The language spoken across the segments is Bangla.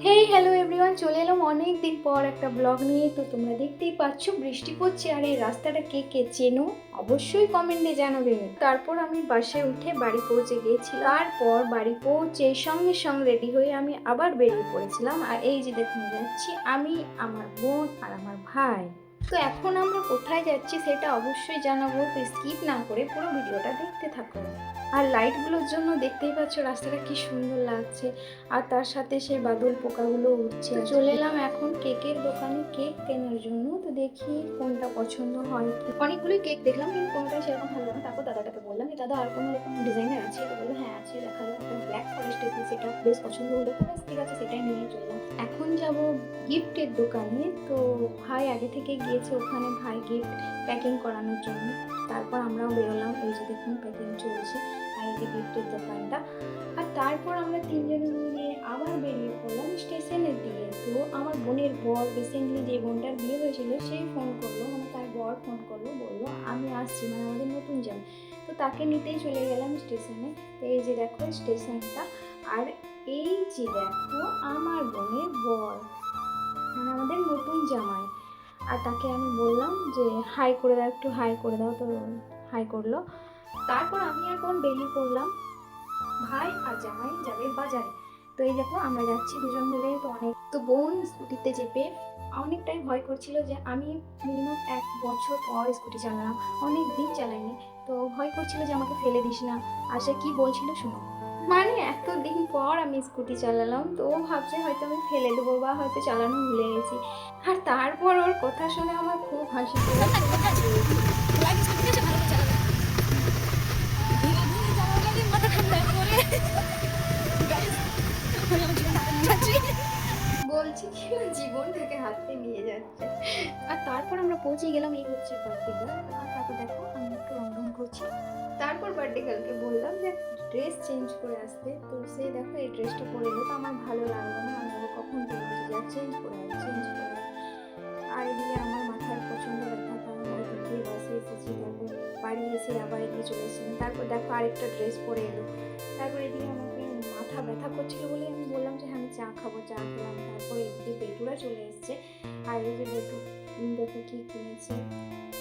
হেই হ্যালো এভরিওয়ান, চলে এলাম অনেক দিন পর একটা ব্লগ নিয়ে। তো তোমরা দেখতেই পাচ্ছ বৃষ্টি পড়ছে, আর এই রাস্তাটা কে কে চেনো অবশ্যই কমেন্টে জানাবে। তারপর আমি বাসে উঠে বাড়ি পৌঁছে গিয়েছিলাম। তারপর বাড়ি পৌঁছে সঙ্গে সঙ্গে রেডি হয়ে আমি আবার বেরিয়ে পড়েছিলাম। আর এই যে দেখুন যাচ্ছি আমি, আমার বোন আর আমার ভাই। তো এখন আমরা কোথায় যাচ্ছি সেটা অবশ্যই জানাবো, তো স্কিপ না করে পুরো ভিডিওটা দেখতে থাকো। আর লাইটগুলোর জন্য দেখতেই পাচ্ছ রাস্তাটা কি সুন্দর লাগছে, আর তার সাথে সেই বাদল পোকাগুলো উঠছে। তো চলে এলাম এখন কেকের দোকানে কেক কেনার জন্য। তো দেখি কোনটা পছন্দ হয়। অনেকগুলোই কেক দেখলাম কিন্তু কোনটা সেরকম ভালো না। তারপর দাদাটাকে বললাম যে দাদা আর কোনো রকম ডিজাইনের আছে? তো বললো হ্যাঁ আছে, দেখালো একটা ব্ল্যাক ফরেস্টের, সেটা বেশ পছন্দ হলো। তো বেশ ঠিক আছে, সেটাই নিয়ে চললাম। এখন যাব গিফটের দোকানে। তো ভাই আগে থেকে গিয়েছে ওখানে, ভাই গিফট প্যাকিং করানোর জন্য। তারপর আমরাও বেরোলাম। এই যে দেখুন প্যাকিং চলছে, আর এই যে গিফটের দোকানটা। আর তারপর আমরা তিনজনে মিলে আবার বেরিয়ে পড়লাম স্টেশনের দিকে। তো আমার বোনের বর, রিসেন্টলি যে বোনটার বিয়ে হয়েছিল, সেই ফোন করলো, মানে তার বর ফোন করলো, বললো আমি আসছি, মানে আমাদের নতুন জামাই। তো তাকে নিতেই চলে গেলাম স্টেশনে। তো এই যে দেখো স্টেশনটা, আর এই যে দেখো আমার বোনের বর, মানে আমাদের নতুন জামাই। আর তাকে আমি বললাম যে হাই করে দাও, একটু হাই করে দাও। তো হাই করলো। তারপর আমি আর বোন বেরিয়ে পড়লাম। ভাই আর জামাই যাবে বাজারে। তো এই দেখো আমরা যাচ্ছি দুজন মিলে। তো বোন স্কুটিতে চেপে অনেকটাই ভয় করছিল যে আমি মিনিমাম 1 বছর পর স্কুটি চালালাম, অনেক দিন চালাইনি। তো ভয় করছিল যে আমাকে ফেলে দিস না। আর সে কি বলছিল শুনো, মানে এতদিন পর আমি স্কুটি চালালাম, তো ও ভাবছে হয়তো আমি ফেলে দেবো বা হয়তো চালানো ভুলে গেছি। আর তারপর ওর কথা শুনে আমার খুব হাসি পেয়েছে। বলছি কি না, জীবন থেকে হাতে নিয়ে যাচ্ছে। আর তারপর আমরা পৌঁছে গেলাম, এই হচ্ছে বার্থডে গার্ল। আর তারপর দেখো আমি একটু রং করছি। তারপর বার্থডে গার্লকে বললাম যে ড্রেস চেঞ্জ করে আসতে। তো সে দেখো এই ড্রেসটা পরে এলো, তো আমার ভালো লাগলো না। আমি ওকে কখন বলছি যে চেঞ্জ করে চেঞ্জ করে। আর এদিকে আমার মাথার প্রচণ্ড ব্যথা, কারণ ওইদিকে বাসে এসেছি, তারপর বাড়ি এসে আবার এদিকে চলে এসেছিলাম। তারপর দেখো আরেকটা ড্রেস পরে এলো। তারপর এদিকে আমাকে মাথা ব্যথা করছিল বলে আমি বললাম যে আমি চা খাবো, চা খেলাম। তারপরে এদিকে বেটুরা চলে এসছে। আর এই যে বেটু দেখো কি কিনেছে,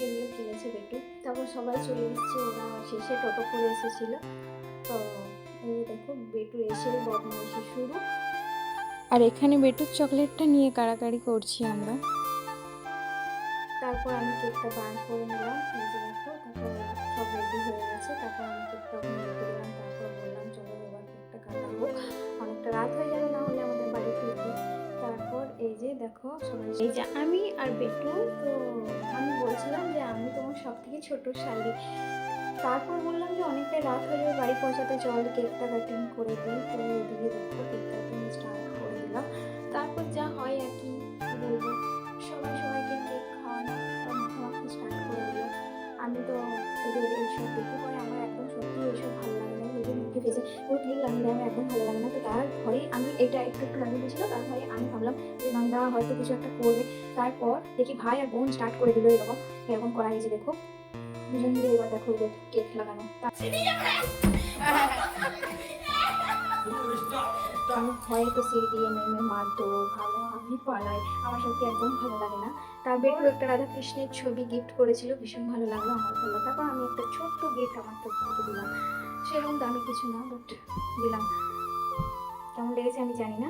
এগুলো কিনেছে বেটু। তারপর সবাই চলে এসছে, ওরা শেষে টোটো করে এসেছিলো। তো এই যে দেখো বেটু এসে বদমাইশি শুরু। আর এখানে বেটুর চকলেটটা নিয়ে কাড়াকাড়ি করছি আমরা। তারপর আমি কেকটা বার করে নিলাম, এই যে দেখো। তারপর সব রেডি হয়ে গেছে। তারপর আমি কেকটা ওখানে রেখে দিলাম। তারপর বললাম চলো এবার কেকটা কাটা হোক, অনেকটা রাত হয়ে যাবে না হলে আমাদের বাড়ি ফিরতে। তারপর এই যে দেখো সবাই, এই যে আমি আর বেটু। তো আমি বলছিলাম যে আমি তোমার সব থেকে ছোট শালি। তারপর বললাম যে অনেকটা রাত হয়ে যাবে, বাড়ি পৌঁছাতে চল কেকটা কাটিং করে দিই। তো এদিকে দেখো কেক কাটিং স্টার্ট করে দিলাম। তারপর যা হয় আর কি বলবো, সবাই সবাইকে কেক খাওয়ানো বা মাখামাখি স্টার্ট করে দিল। আমি তো ওদের এইসব দেখে পরে আমার একদম সত্যি এইসব ভালো লাগে না। নিজে মুখে ফেসে পুরো ঠিক লাগে না, আমার একদম ভালো লাগে না। তো তার ভয়ে আমি এটা একটু একটু লাগিয়ে দিয়েছিল, তার ভয়ে আমি ভাবলাম যে নন্দা হয়তো কিছু একটা করবে। তারপর দেখি ভাই আর বোন স্টার্ট করে দিল এরকম এরকম করা। হয়েছে দেখো দুজন মিলে এবার দেখো কেক লাগানো। তো আমি ভয়ে তো সিঁড়ি দিয়ে নেমে মারতো, ভালো আমি পালাই, আমার সত্যি একদম ভালো লাগে না। তার বেটু একটা রাধাকৃষ্ণের ছবি গিফট করেছিল, ভীষণ ভালো লাগলো, আমার ভালো। তারপর আমি একটা ছোট্ট গিফট আমার তরফ থেকে দিলাম, সেরকম দামি কিছু না, বাট দিলাম। কেমন লেগেছে আমি জানি না।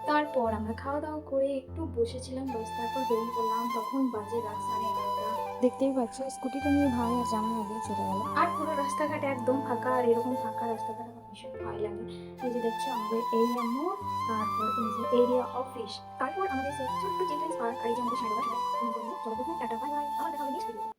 তারপর আমরা খাওয়া দাওয়া করে একটু বসেছিলাম, বাস তারপর বেরিয়ে পড়লাম। তখন বাজে রাত 11:30। দেখতেই পাচ্ছ স্কুটিটা নিয়ে ভাই আর জামাই আগে চলে গেল। আর পুরো রাস্তাঘাট একদম ফাঁকা, আর এরকম ফাঁকা রাস্তাঘাট আমার ভীষণ ভয় লাগে। এই যে দেখছো আমাদের এরিয়া মোড়, তারপর এই যে এরিয়া অফিস, তারপর আমাদের সেই ছোট্ট চিলড্রেন্স পার্ক। আর এই যে আমাদের সাড়ে 10 টাটা বাই বাই, আবার দেখা হবে নেক্সট ভিডিও।